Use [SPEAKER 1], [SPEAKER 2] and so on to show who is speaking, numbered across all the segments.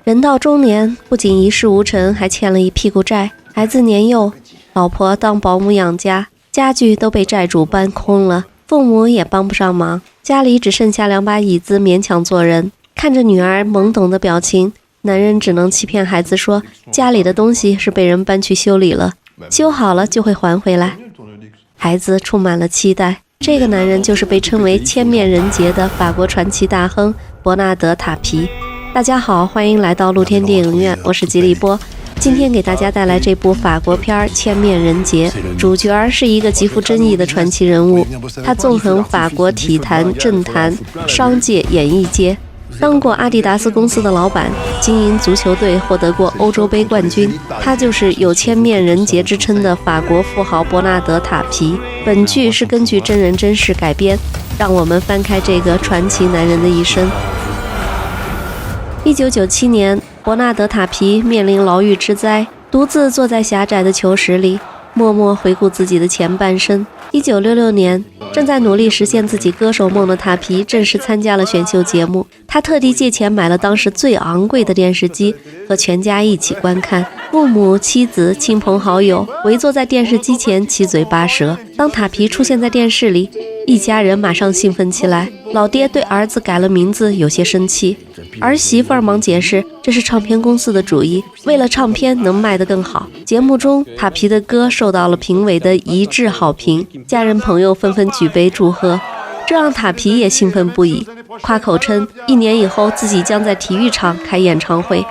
[SPEAKER 1] 人到中年，不仅一事无成，还欠了一屁股债。孩子年幼，老婆当保姆养家，家具都被债主搬空了，父母也帮不上忙，家里只剩下2把椅子勉强做人。看着女儿懵懂的表情，男人只能欺骗孩子说，家里的东西是被人搬去修理了，修好了就会还回来。孩子充满了期待。这个男人就是被称为千面人杰的法国传奇大亨伯纳德·塔皮。大家好，欢迎来到露天电影院，我是吉利波。今天给大家带来这部法国片《千面人杰》，主角是一个极富争议的传奇人物，他纵横法国体坛、政坛、商界、演艺界，当过阿迪达斯公司的老板，经营足球队，获得过欧洲杯冠军。他就是有千面人杰之称的法国富豪伯纳德·塔皮。本剧是根据真人真事改编，让我们翻开这个传奇男人的一生。1997年，伯纳德·塔皮面临牢狱之灾，独自坐在狭窄的囚室里，默默回顾自己的前半生。1966年，正在努力实现自己歌手梦的塔皮正式参加了选秀节目。他特地借钱买了当时最昂贵的电视机，和全家一起观看。父母、妻子、亲朋好友围坐在电视机前，七嘴八舌。当塔皮出现在电视里，一家人马上兴奋起来。老爹对儿子改了名字有些生气，儿媳妇忙解释这是唱片公司的主意，为了唱片能卖得更好。节目中，塔皮的歌受到了评委的一致好评，家人朋友纷纷举杯祝贺，这让塔皮也兴奋不已，夸口称1年以后自己将在体育场开演唱会。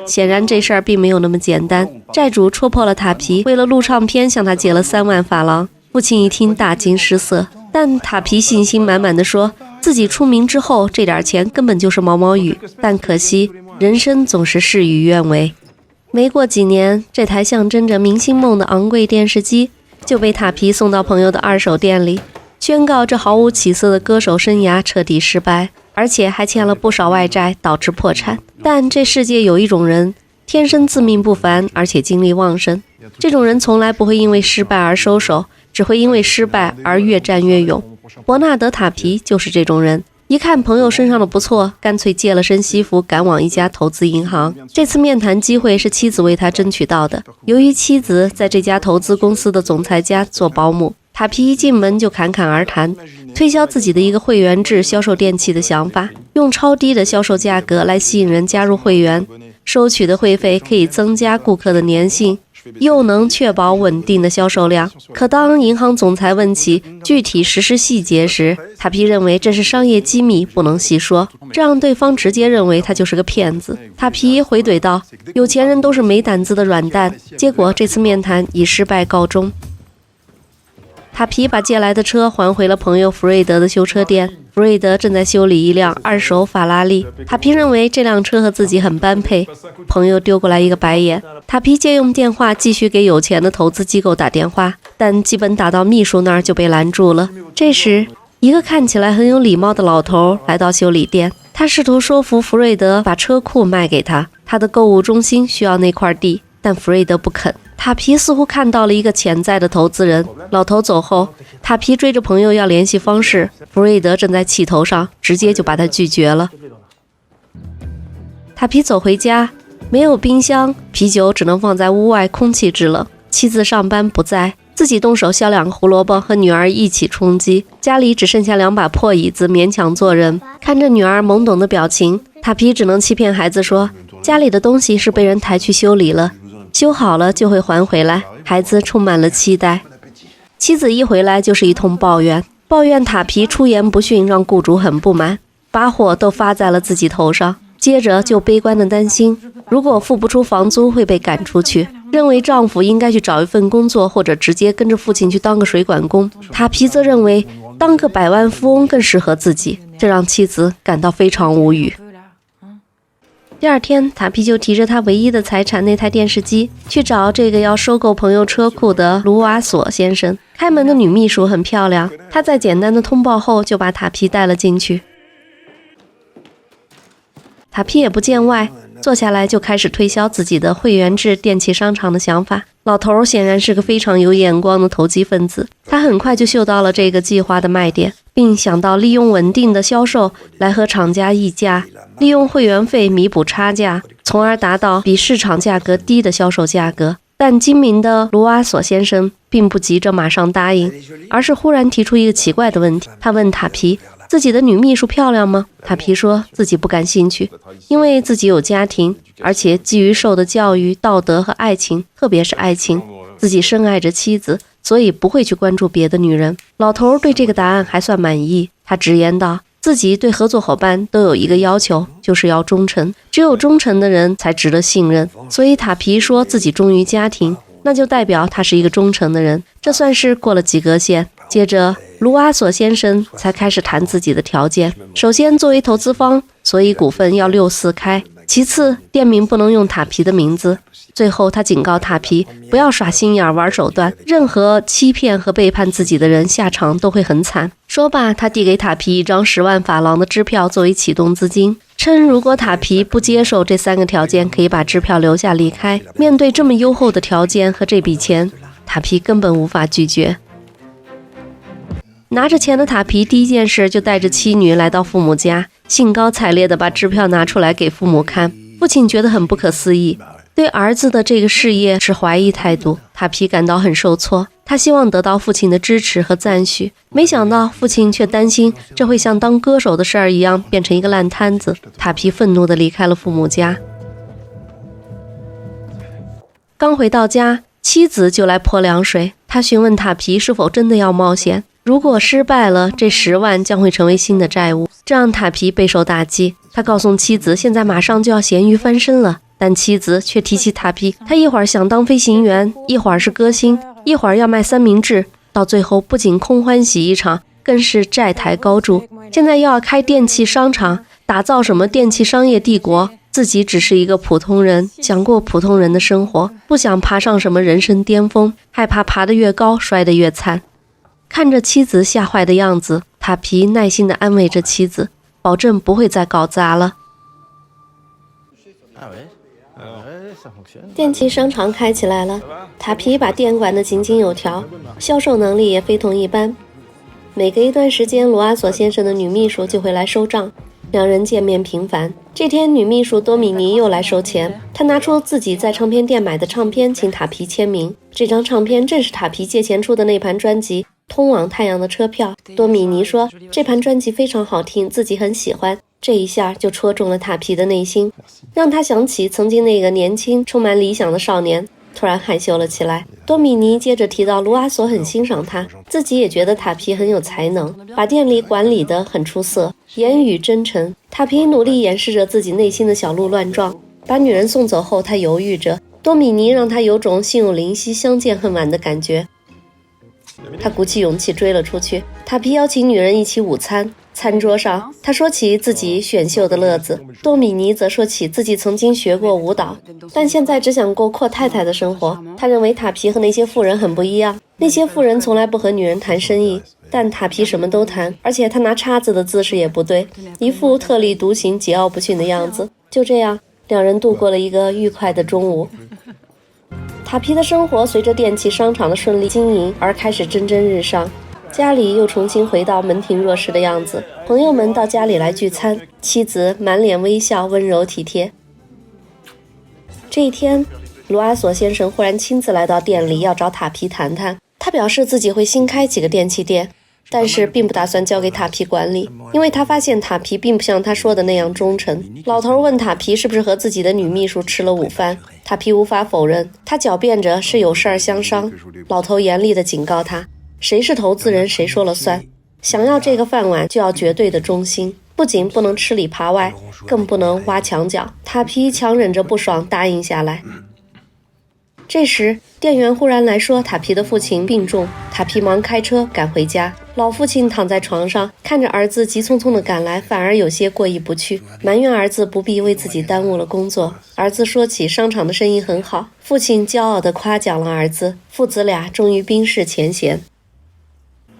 [SPEAKER 1] 显然这事儿并没有那么简单，债主戳破了塔皮为了录唱片向他借了3万法郎。父亲一听大惊失色，但塔皮信心满满地说，自己出名之后这点钱根本就是毛毛雨，但可惜人生总是事与愿违。没过几年，这台象征着明星梦的昂贵电视机就被塔皮送到朋友的二手店里，宣告这毫无起色的歌手生涯彻底失败，而且还欠了不少外债，导致破产。但这世界有一种人，天生自命不凡，而且精力旺盛，这种人从来不会因为失败而收手，只会因为失败而越战越勇。伯纳德·塔皮就是这种人，一看朋友身上的不错，干脆借了身西服赶往一家投资银行。这次面谈机会是妻子为他争取到的，由于妻子在这家投资公司的总裁家做保姆，塔皮一进门就侃侃而谈，推销自己的一个会员制销售电器的想法，用超低的销售价格来吸引人加入会员，收取的会费可以增加顾客的粘性，又能确保稳定的销售量。可当银行总裁问起具体实施细节时，塔皮认为这是商业机密，不能细说，这让对方直接认为他就是个骗子。塔皮回怼道，有钱人都是没胆子的软蛋。结果这次面谈以失败告终。塔皮把借来的车还回了朋友弗瑞德的修车店，弗瑞德正在修理一辆2手法拉利。塔皮认为这辆车和自己很般配，朋友丢过来一个白眼。塔皮借用电话继续给有钱的投资机构打电话，但基本打到秘书那儿就被拦住了。这时，一个看起来很有礼貌的老头来到修理店，他试图说服弗瑞德把车库卖给他，他的购物中心需要那块地，但弗瑞德不肯。塔皮似乎看到了一个潜在的投资人。老头走后，塔皮追着朋友要联系方式，弗瑞德正在气头上，直接就把他拒绝了。塔皮走回家，没有冰箱，啤酒只能放在屋外，空气制冷。妻子上班不在，自己动手削2个胡萝卜，和女儿一起充饥。家里只剩下2把破椅子，勉强做人。看着女儿懵懂的表情，塔皮只能欺骗孩子说，家里的东西是被人抬去修理了，修好了就会还回来。孩子充满了期待。妻子一回来就是一通抱怨塔皮出言不逊，让雇主很不满，把火都发在了自己头上。接着就悲观的担心，如果付不出房租会被赶出去，认为丈夫应该去找一份工作，或者直接跟着父亲去当个水管工。塔皮则认为当个百万富翁更适合自己，这让妻子感到非常无语。第二天，塔皮就提着他唯一的财产那台电视机去找这个要收购朋友车库的卢瓦索先生。开门的女秘书很漂亮，她在简单的通报后就把塔皮带了进去。塔皮也不见外，坐下来就开始推销自己的会员制电器商场的想法。老头显然是个非常有眼光的投机分子，他很快就嗅到了这个计划的卖点，并想到利用稳定的销售来和厂家议价，利用会员费弥补差价，从而达到比市场价格低的销售价格。但精明的卢阿索先生并不急着马上答应，而是忽然提出一个奇怪的问题。他问塔皮，自己的女秘书漂亮吗？塔皮说自己不感兴趣，因为自己有家庭，而且基于受的教育、道德和爱情，特别是爱情，自己深爱着妻子，所以不会去关注别的女人。老头对这个答案还算满意，他直言道，自己对合作伙伴都有一个要求，就是要忠诚，只有忠诚的人才值得信任。所以塔皮说自己忠于家庭，那就代表他是一个忠诚的人，这算是过了及格线。接着卢阿索先生才开始谈自己的条件。首先，作为投资方，所以股份要64开，其次店名不能用塔皮的名字，最后他警告塔皮不要耍心眼玩手段，任何欺骗和背叛自己的人下场都会很惨。说罢，他递给塔皮一张10万法郎的支票作为启动资金，称如果塔皮不接受这3个条件，可以把支票留下离开。面对这么优厚的条件和这笔钱，塔皮根本无法拒绝。拿着钱的塔皮第一件事就带着妻女来到父母家，兴高采烈地把支票拿出来给父母看。父亲觉得很不可思议，对儿子的这个事业持怀疑态度。塔皮感到很受挫，他希望得到父亲的支持和赞许，没想到父亲却担心这会像当歌手的事儿一样变成一个烂摊子。塔皮愤怒地离开了父母家。刚回到家，妻子就来泼凉水，他询问塔皮是否真的要冒险，如果失败了，这10万将会成为新的债务，这让塔皮备受打击。他告诉妻子现在马上就要咸鱼翻身了，但妻子却提起塔皮，他一会儿想当飞行员，一会儿是歌星，一会儿要卖三明治，到最后不仅空欢喜一场，更是债台高筑。现在又要开电器商场，打造什么电器商业帝国，自己只是一个普通人，想过普通人的生活，不想爬上什么人生巅峰，害怕爬得越高摔得越惨。看着妻子吓坏的样子，塔皮耐心地安慰着妻子，保证不会再搞砸了。电器商场开起来了，塔皮把店管得井井有条，销售能力也非同一般。每隔一段时间，罗阿索先生的女秘书就会来收账，两人见面频繁。这天，女秘书多米尼又来收钱，她拿出自己在唱片店买的唱片，请塔皮签名。这张唱片正是塔皮借钱出的那盘专辑《通往太阳的车票》。多米尼说这盘专辑非常好听，自己很喜欢。这一下就戳中了塔皮的内心，让他想起曾经那个年轻充满理想的少年，突然害羞了起来。多米尼接着提到卢阿索很欣赏他，自己也觉得塔皮很有才能，把店里管理得很出色，言语真诚。塔皮努力掩饰着自己内心的小鹿乱撞。把女人送走后，他犹豫着，多米尼让他有种心有灵犀相见恨晚的感觉。他鼓起勇气追了出去。塔皮邀请女人一起午餐，餐桌上他说起自己选秀的乐子，多米尼则说起自己曾经学过舞蹈，但现在只想过阔太太的生活。他认为塔皮和那些富人很不一样，那些富人从来不和女人谈生意，但塔皮什么都谈，而且他拿叉子的姿势也不对，一副特立独行、桀骜不驯的样子。就这样，两人度过了一个愉快的中午。塔皮的生活随着电器商场的顺利经营而开始蒸蒸日上，家里又重新回到门庭若市的样子。朋友们到家里来聚餐，妻子满脸微笑，温柔体贴。这一天，卢阿索先生忽然亲自来到店里，要找塔皮谈谈。他表示自己会新开几个电器店，但是并不打算交给塔皮管理，因为他发现塔皮并不像他说的那样忠诚。老头问塔皮是不是和自己的女秘书吃了午饭，塔皮无法否认，他狡辩着是有事儿相商。老头严厉地警告他，谁是投资人谁说了算，想要这个饭碗就要绝对的忠心，不仅不能吃里扒外，更不能挖墙脚。塔皮强忍着不爽答应下来。这时店员忽然来说塔皮的父亲病重，塔皮忙开车赶回家。老父亲躺在床上，看着儿子急匆匆地赶来，反而有些过意不去，埋怨儿子不必为自己耽误了工作。儿子说起商场的生意很好，父亲骄傲地夸奖了儿子，父子俩终于冰释前嫌。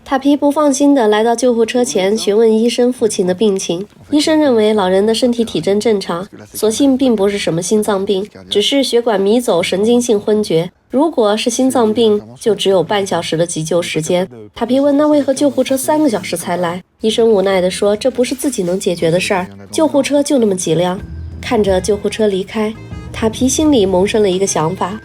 [SPEAKER 1] 塔皮不放心地来到救护车前询问医生父亲的病情。医生认为老人的身体体征正常，所幸并不是什么心脏病，只是血管迷走神经性昏厥。如果是心脏病，就只有半小时的急救时间。塔皮问那为何救护车3个小时才来？医生无奈地说，这不是自己能解决的事儿，救护车就那么几辆。看着救护车离开，塔皮心里萌生了一个想法。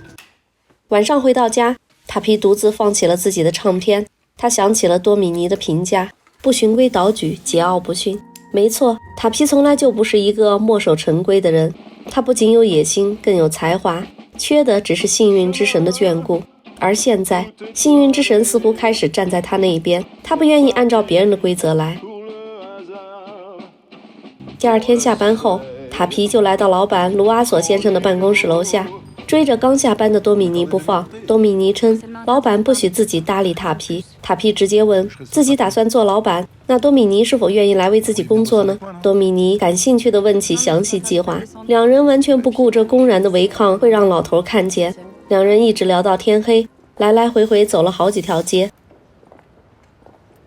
[SPEAKER 1] 晚上回到家，塔皮独自放起了自己的唱片。他想起了多米尼的评价，不循规蹈矩，桀骜不驯。没错，塔皮从来就不是一个墨守成规的人，他不仅有野心，更有才华，缺的只是幸运之神的眷顾。而现在，幸运之神似乎开始站在他那一边，他不愿意按照别人的规则来。第二天下班后，塔皮就来到老板卢阿索先生的办公室楼下，追着刚下班的多米尼不放。多米尼称老板不许自己搭理塔皮，塔皮直接问自己打算做老板，那多米尼是否愿意来为自己工作呢？多米尼感兴趣地问起详细计划，两人完全不顾这公然的违抗会让老头看见。两人一直聊到天黑，来来回回走了好几条街。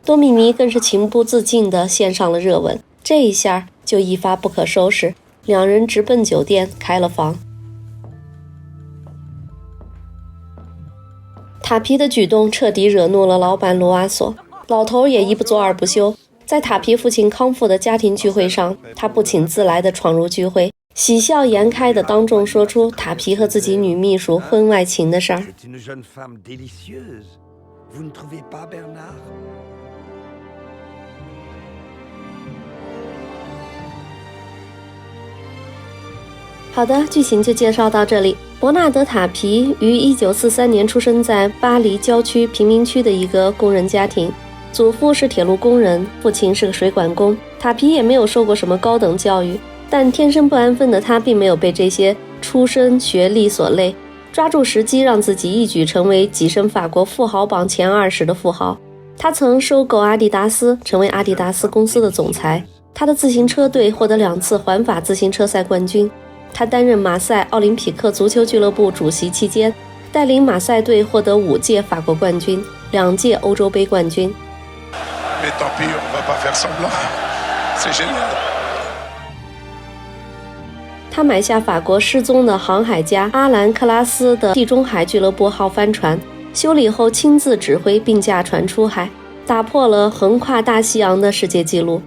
[SPEAKER 1] 多米尼更是情不自禁地献上了热吻，这一下就一发不可收拾，两人直奔酒店开了房。塔皮的举动彻底惹怒了老板卢阿索，老头也一不做二不休。在塔皮父亲康复的家庭聚会上，他不请自来地闯入聚会，喜笑颜开地当众说出塔皮和自己女秘书婚外情的事儿。好的，剧情就介绍到这里。伯纳德·塔皮于1943年出生在巴黎郊区贫民区的一个工人家庭，祖父是铁路工人，父亲是个水管工。塔皮也没有受过什么高等教育，但天生不安分的他并没有被这些出身学历所累，抓住时机让自己一举成为跻身法国富豪榜前20的富豪。他曾收购阿迪达斯，成为阿迪达斯公司的总裁。他的自行车队获得2次环法自行车赛冠军。他担任马赛奥林匹克足球俱乐部主席期间，带领马赛队获得5届法国冠军、2届欧洲杯冠军。他买下法国失踪的航海家阿兰·克拉斯的地中海俱乐部号帆船，修理后亲自指挥并驾船出海，打破了横跨大西洋的世界纪录。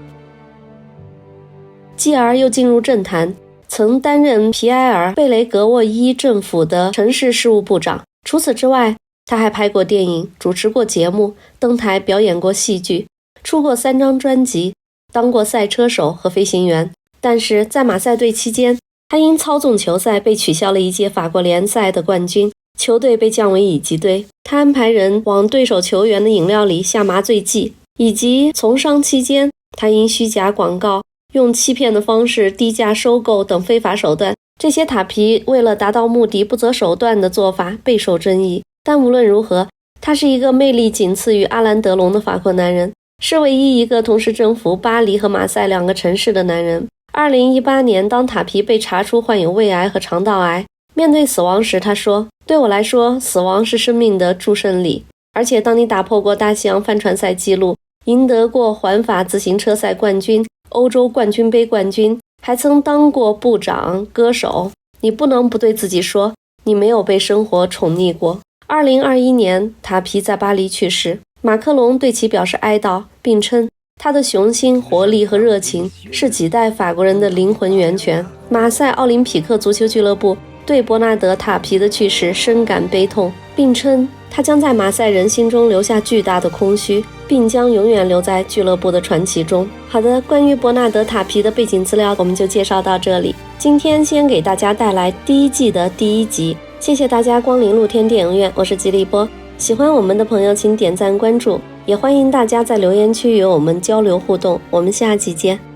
[SPEAKER 1] 继而又进入政坛，曾担任皮埃尔·贝雷格沃伊政府的城市事务部长。除此之外，他还拍过电影，主持过节目，登台表演过戏剧，出过3张专辑，当过赛车手和飞行员。但是在马赛队期间，他因操纵球赛被取消了1届法国联赛的冠军，球队被降为乙级队。他安排人往对手球员的饮料里下麻醉剂，以及从商期间，他因虚假广告、用欺骗的方式低价收购等非法手段，这些塔皮为了达到目的不择手段的做法备受争议。但无论如何，他是一个魅力仅次于阿兰·德龙的法国男人，是唯一一个同时征服巴黎和马赛2个城市的男人。2018年，当塔皮被查出患有胃癌和肠道癌，面对死亡时他说，对我来说，死亡是生命的祝圣礼，而且当你打破过大西洋帆船赛纪录，赢得过环法自行车赛冠军、欧洲冠军杯冠军，还曾当过部长、歌手，你不能不对自己说，你没有被生活宠溺过。2021年，塔皮在巴黎去世，马克龙对其表示哀悼，并称他的雄心、活力和热情是几代法国人的灵魂源泉。马赛奥林匹克足球俱乐部对伯纳德·塔皮的去世深感悲痛，并称他将在马赛人心中留下巨大的空虚，并将永远留在俱乐部的传奇中。好的，关于伯纳德·塔皮的背景资料我们就介绍到这里。今天先给大家带来第1季的第1集，谢谢大家光临露天电影院，我是吉利波。喜欢我们的朋友请点赞关注，也欢迎大家在留言区与我们交流互动，我们下期见。